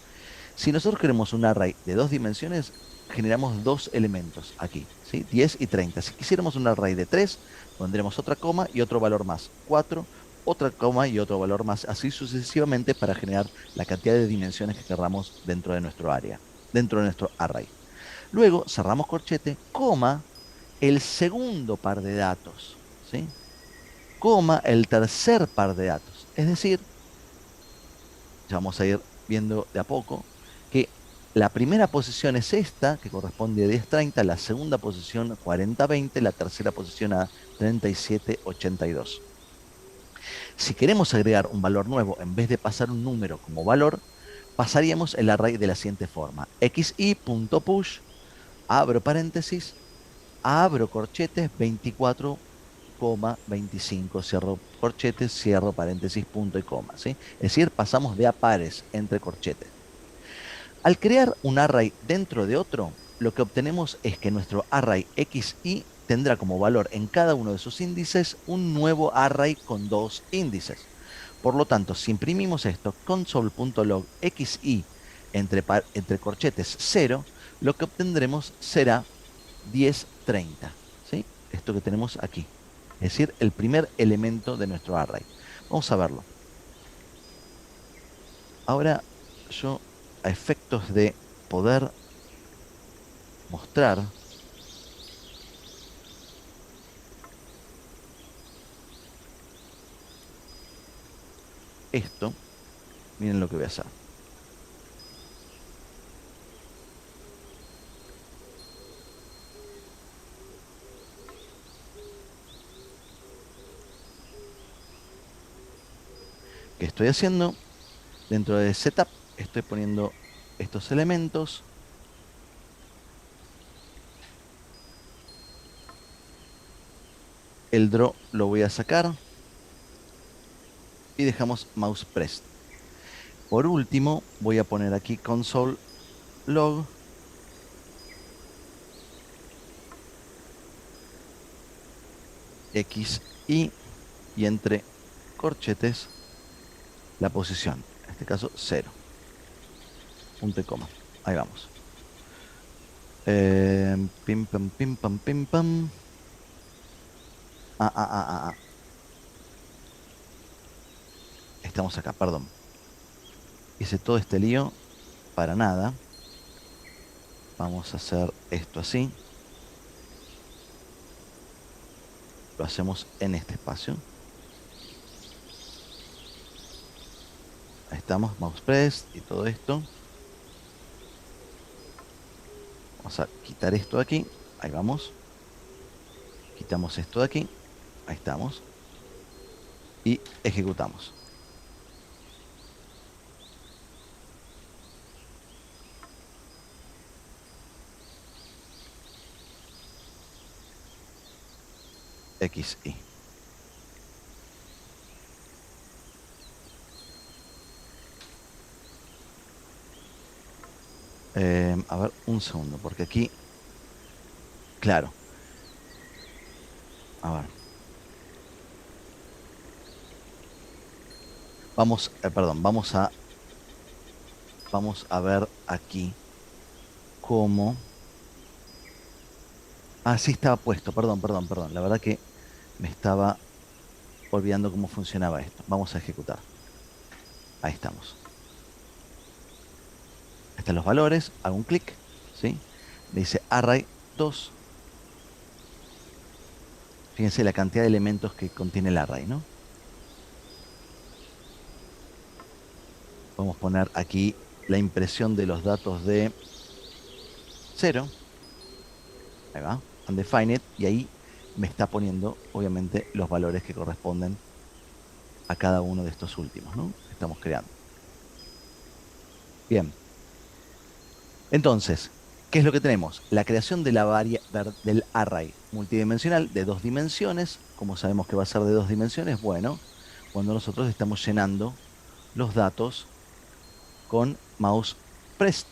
Si nosotros queremos un array de 2 dimensiones, generamos 2 elementos aquí, ¿sí? 10 y 30. Si quisiéramos un array de 3, pondremos otra coma y otro valor más. 4, otra coma y otro valor más. Así sucesivamente para generar la cantidad de dimensiones que queramos dentro de nuestro área, dentro de nuestro array. Luego cerramos corchete, coma, el segundo par de datos, ¿sí? Coma, el tercer par de datos. Es decir, ya vamos a ir viendo de a poco, que la primera posición es esta, que corresponde a 10-30, la segunda posición 40-20, la tercera posición a 37-82. Si queremos agregar un valor nuevo, en vez de pasar un número como valor, pasaríamos el array de la siguiente forma. xi.push, abro paréntesis, abro corchetes, 24,25, cierro corchetes, cierro paréntesis, punto y coma, ¿sí? Es decir, pasamos de a pares entre corchetes. Al crear un array dentro de otro, lo que obtenemos es que nuestro array xi tendrá como valor en cada uno de sus índices un nuevo array con 2 índices. Por lo tanto, si imprimimos esto, console.log xi entre corchetes 0, lo que obtendremos será 1030, ¿sí? Esto que tenemos aquí. Es decir, el primer elemento de nuestro array. Vamos a verlo. Ahora yo, a efectos de poder mostrar esto, miren lo que voy a hacer. ¿Qué estoy haciendo? Dentro de setup estoy poniendo estos elementos. El draw lo voy a sacar y dejamos mouse pressed. Por último, voy a poner aquí console log xi y entre corchetes la posición, en este caso 0, punto y coma. Ahí vamos. Pim pam pim pam pim pam. Ah. Estamos acá, perdón. Hice todo este lío para nada. Vamos a hacer esto así. Lo hacemos en este espacio. Ahí estamos, mouse press y todo esto. Vamos a quitar esto de aquí. Ahí vamos. Quitamos esto de aquí. Ahí estamos. Y ejecutamos. XI. A ver, un segundo, porque aquí, claro. A ver. Vamos, perdón, vamos a ver aquí cómo. Ah, sí estaba puesto, perdón. La verdad que me estaba olvidando cómo funcionaba esto. Vamos a ejecutar. Ahí estamos. Ahí están los valores, hago un clic, ¿sí? Me dice array 2. Fíjense la cantidad de elementos que contiene el array, ¿no? Podemos poner aquí la impresión de los datos de 0. Ahí va, undefined, y ahí me está poniendo, obviamente, los valores que corresponden a cada uno de estos últimos, ¿no? Que estamos creando. Bien. Entonces, ¿qué es lo que tenemos? La creación de del array multidimensional de 2 dimensiones. ¿Cómo sabemos que va a ser de 2 dimensiones? Bueno, cuando nosotros estamos llenando los datos con mouse pressed,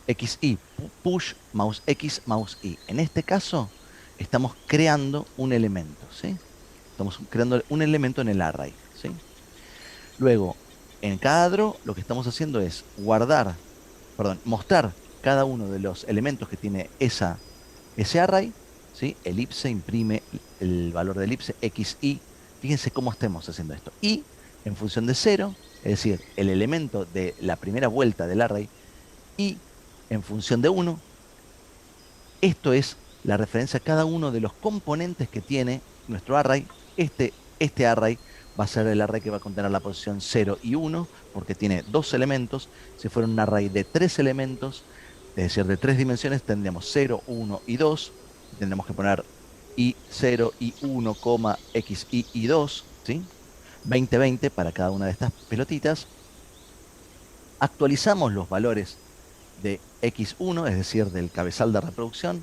XY, push, mouse X, mouse Y. En este caso, estamos creando un elemento, ¿sí? Estamos creando un elemento en el array, ¿sí? Luego, en cada draw, lo que estamos haciendo es mostrar cada uno de los elementos que tiene ese array, ¿sí? Elipse imprime el valor de elipse, X, Y. Fíjense cómo estamos haciendo esto. Y en función de 0, es decir, el elemento de la primera vuelta del array, y en función de 1, esto es la referencia a cada uno de los componentes que tiene nuestro array. Este array va a ser el array que va a contener la posición 0 y 1, porque tiene 2 elementos. Si fuera un array de 3 elementos, es decir, de 3 dimensiones, tendríamos 0, 1 y 2. Tendremos que poner y0, y1, x, y 2, ¿sí? 20, 20 para cada una de estas pelotitas. Actualizamos los valores de x1, es decir, del cabezal de reproducción.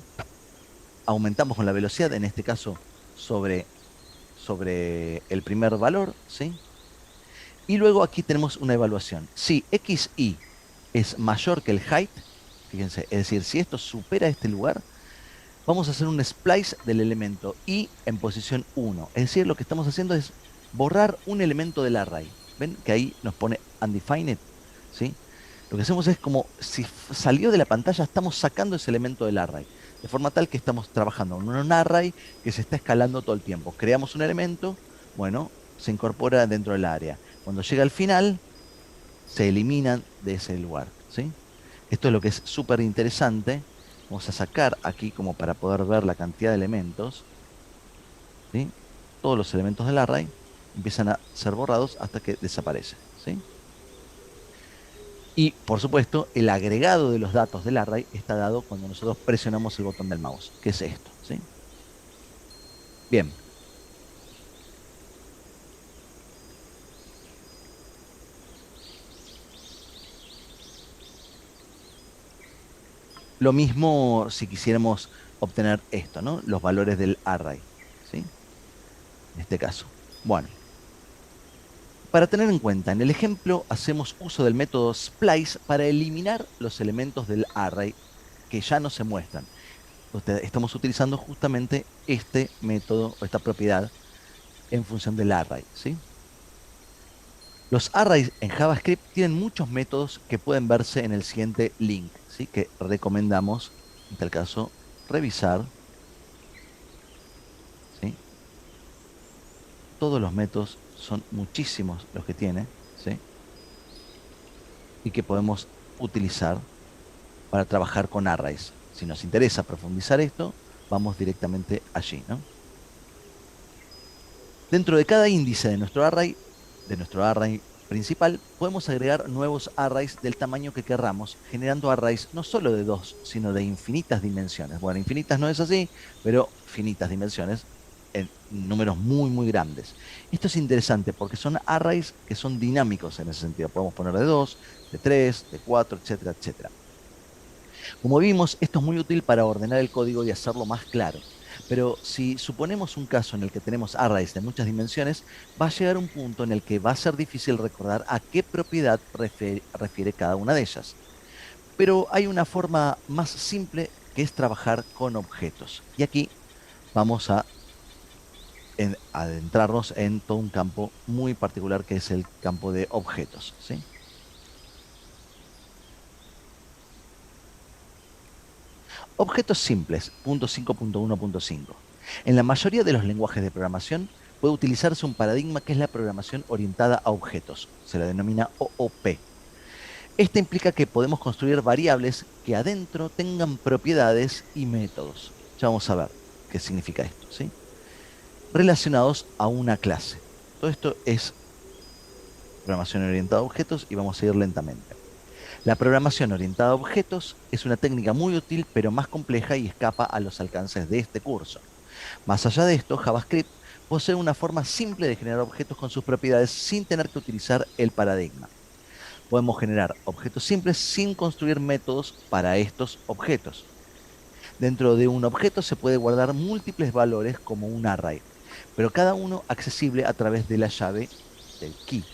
Aumentamos con la velocidad, en este caso sobre el primer valor, ¿sí? Y luego aquí tenemos una evaluación. Si xy es mayor que el height, fíjense, es decir, si esto supera este lugar, vamos a hacer un splice del elemento y en posición 1. Es decir, lo que estamos haciendo es borrar un elemento del array. ¿Ven que ahí nos pone undefined? ¿Sí? Lo que hacemos es como si salió de la pantalla, estamos sacando ese elemento del array. De forma tal que estamos trabajando en un array que se está escalando todo el tiempo. Creamos un elemento, bueno, se incorpora dentro del área. Cuando llega al final, se eliminan de ese lugar, ¿sí? Esto es lo que es súper interesante. Vamos a sacar aquí como para poder ver la cantidad de elementos, ¿sí? Todos los elementos del array empiezan a ser borrados hasta que desaparece, ¿sí? Y, por supuesto, el agregado de los datos del array está dado cuando nosotros presionamos el botón del mouse, que es esto, ¿sí? Bien. Lo mismo si quisiéramos obtener esto, ¿no? Los valores del array, ¿sí? En este caso. Bueno. Para tener en cuenta, en el ejemplo hacemos uso del método splice para eliminar los elementos del array que ya no se muestran. Estamos utilizando justamente este método o esta propiedad en función del array, ¿sí? Los arrays en JavaScript tienen muchos métodos que pueden verse en el siguiente link, ¿sí? Que recomendamos, en tal caso, revisar, ¿sí? Todos los métodos son muchísimos los que tiene, ¿sí? Y que podemos utilizar para trabajar con arrays. Si nos interesa profundizar esto, vamos directamente allí, ¿no? Dentro de cada índice de nuestro array principal, podemos agregar nuevos arrays del tamaño que querramos, generando arrays no solo de 2, sino de infinitas dimensiones. Bueno, infinitas no es así, pero finitas dimensiones en números muy, muy grandes. Esto es interesante porque son arrays que son dinámicos en ese sentido. Podemos poner de 2, de 3, de 4, etcétera, etcétera. Como vimos, esto es muy útil para ordenar el código y hacerlo más claro. Pero si suponemos un caso en el que tenemos arrays de muchas dimensiones, va a llegar un punto en el que va a ser difícil recordar a qué propiedad refiere cada una de ellas. Pero hay una forma más simple que es trabajar con objetos. Y aquí vamos a adentrarnos en todo un campo muy particular que es el campo de objetos, ¿sí? Objetos simples, punto 5.1.5. En la mayoría de los lenguajes de programación puede utilizarse un paradigma que es la programación orientada a objetos. Se la denomina OOP. Esta implica que podemos construir variables que adentro tengan propiedades y métodos. Ya vamos a ver qué significa esto, ¿sí? Relacionados a una clase. Todo esto es programación orientada a objetos y vamos a ir lentamente. La programación orientada a objetos es una técnica muy útil, pero más compleja y escapa a los alcances de este curso. Más allá de esto, JavaScript posee una forma simple de generar objetos con sus propiedades sin tener que utilizar el paradigma. Podemos generar objetos simples sin construir métodos para estos objetos. Dentro de un objeto se puede guardar múltiples valores como un array, pero cada uno accesible a través de la llave del key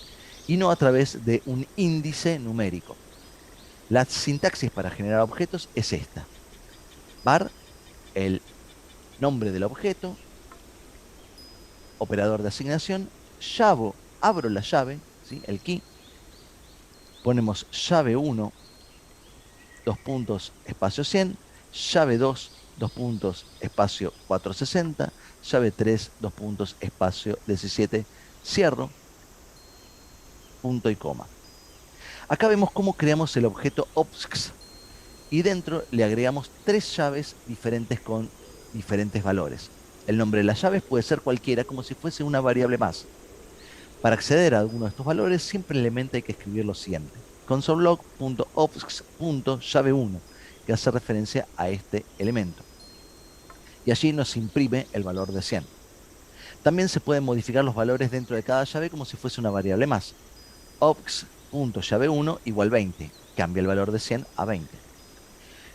y no a través de un índice numérico. La sintaxis para generar objetos es esta. Var, el nombre del objeto, operador de asignación, abro la llave, ¿sí? El key, ponemos llave 1, dos puntos, espacio 100, llave 2, dos puntos, espacio 460, llave 3, dos puntos, espacio 17, cierro, punto y coma. Acá vemos cómo creamos el objeto obx y dentro le agregamos tres llaves diferentes con diferentes valores. El nombre de las llaves puede ser cualquiera, como si fuese una variable más. Para acceder a alguno de estos valores, simplemente hay que escribir lo siguiente: consolelog.obx.llave1, que hace referencia a este elemento. Y allí nos imprime el valor de 100. También se pueden modificar los valores dentro de cada llave como si fuese una variable más. obx.llave1 igual 20. Cambia el valor de 100 a 20.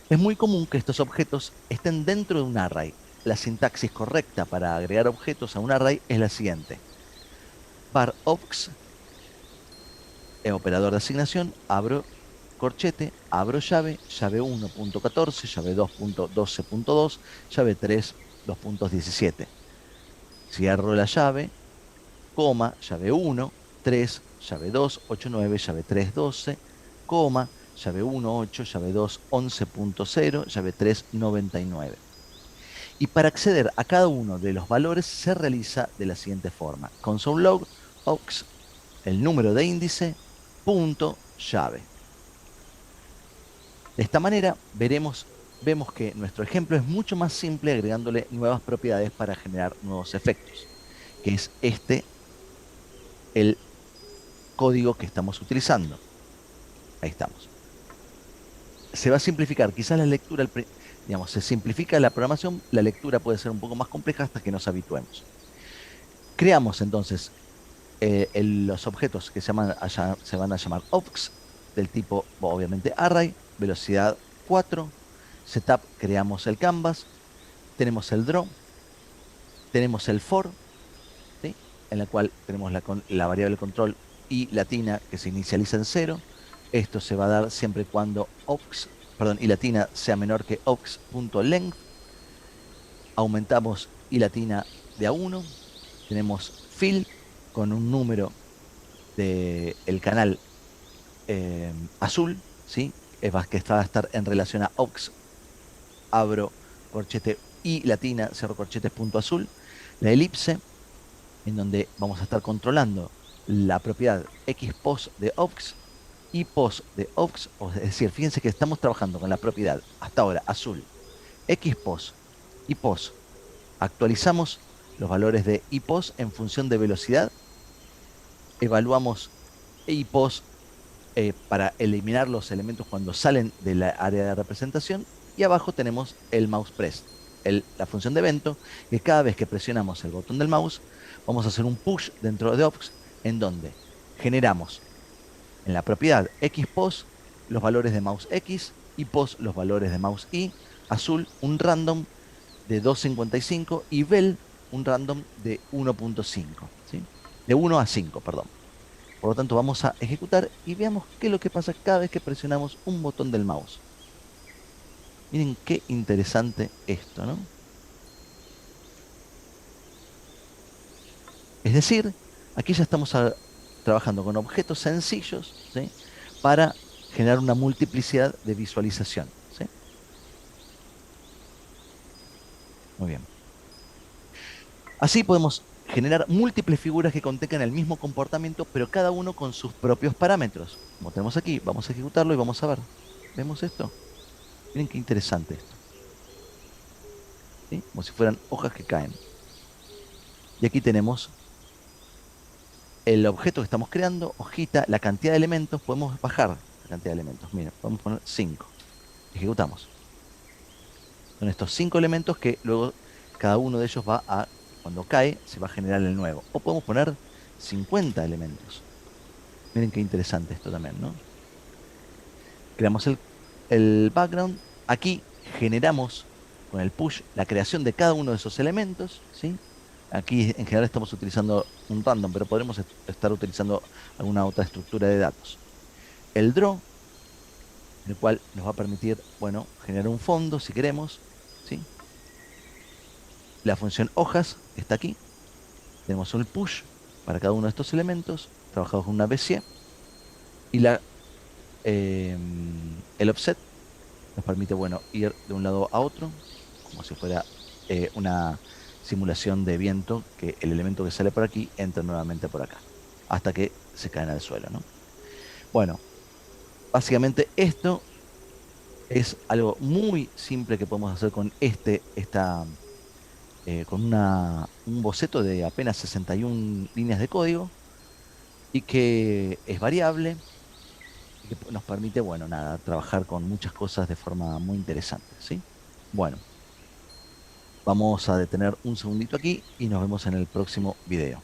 Es muy común que estos objetos estén dentro de un array. La sintaxis correcta para agregar objetos a un array es la siguiente: var obx, operador de asignación, abro corchete, abro llave, llave 1.14, llave 2.12.2, llave 3, 2.17. Cierro la llave, coma, llave 1, 3, llave 2, 8, 9, llave 3, 12, coma, llave 1, 8, llave 2, 11.0, llave 3, 99. Y para acceder a cada uno de los valores se realiza de la siguiente forma: console.log, aux, el número de índice, punto, llave. De esta manera vemos que nuestro ejemplo es mucho más simple agregándole nuevas propiedades para generar nuevos efectos, que es el código que estamos utilizando. Ahí estamos. Se va a simplificar quizás la lectura, digamos, se simplifica la programación, la lectura puede ser un poco más compleja hasta que nos habituemos. Creamos entonces los objetos que se van a llamar obx, del tipo, obviamente, array, velocidad 4, setup, creamos el canvas, tenemos el draw, tenemos el for, ¿sí? En la cual tenemos la variable control y latina que se inicializa en 0. Esto se va a dar siempre y cuando y latina sea menor que obx.length. Aumentamos y latina de a 1. Tenemos fill con un número del canal azul, ¿sí? Que va a estar en relación a aux, abro corchete y latina, cierro corchete, punto azul. La elipse, en donde vamos a estar controlando la propiedad xpos de aux y pos de aux, es decir, fíjense que estamos trabajando con la propiedad hasta ahora azul, xpos y pos. Actualizamos los valores de ipos en función de velocidad, evaluamos ipos para eliminar los elementos cuando salen de la área de representación. Y abajo tenemos el mouse press, la función de evento, que cada vez que presionamos el botón del mouse, vamos a hacer un push dentro de Ops, en donde generamos en la propiedad xpos los valores de mouse X y pos los valores de mouse Y, azul un random de 2.55 y vel un random de 1.5, ¿sí? De 1 a 5, perdón. Por lo tanto, vamos a ejecutar y veamos qué es lo que pasa cada vez que presionamos un botón del mouse. Miren qué interesante esto, ¿no? Es decir, aquí ya estamos trabajando con objetos sencillos, ¿sí? Para generar una multiplicidad de visualización, ¿sí? Muy bien. Así podemos generar múltiples figuras que contengan el mismo comportamiento, pero cada uno con sus propios parámetros. Como tenemos aquí, vamos a ejecutarlo y vamos a ver. ¿Vemos esto? Miren qué interesante esto, ¿sí? Como si fueran hojas que caen. Y aquí tenemos el objeto que estamos creando, hojita, la cantidad de elementos, podemos bajar la cantidad de elementos. Mira, podemos poner 5. Ejecutamos. Son estos 5 elementos que luego cada uno de ellos va a, cuando cae, se va a generar el nuevo. O podemos poner 50 elementos. Miren qué interesante esto también, ¿no? Creamos el background. Aquí generamos con el push la creación de cada uno de esos elementos, ¿sí? Aquí en general estamos utilizando un random, pero podremos estar utilizando alguna otra estructura de datos. El draw, el cual nos va a permitir, bueno, generar un fondo si queremos, ¿sí? La función hojas está aquí. Tenemos el push para cada uno de estos elementos, trabajados con una BC, y el offset nos permite, bueno, ir de un lado a otro, como si fuera una simulación de viento, que el elemento que sale por aquí entra nuevamente por acá, hasta que se caen al suelo, ¿no? Bueno, básicamente esto es algo muy simple que podemos hacer con con un boceto de apenas 61 líneas de código y que es variable y que nos permite, bueno, nada, trabajar con muchas cosas de forma muy interesante, ¿sí? Bueno, vamos a detener un segundito aquí y nos vemos en el próximo video.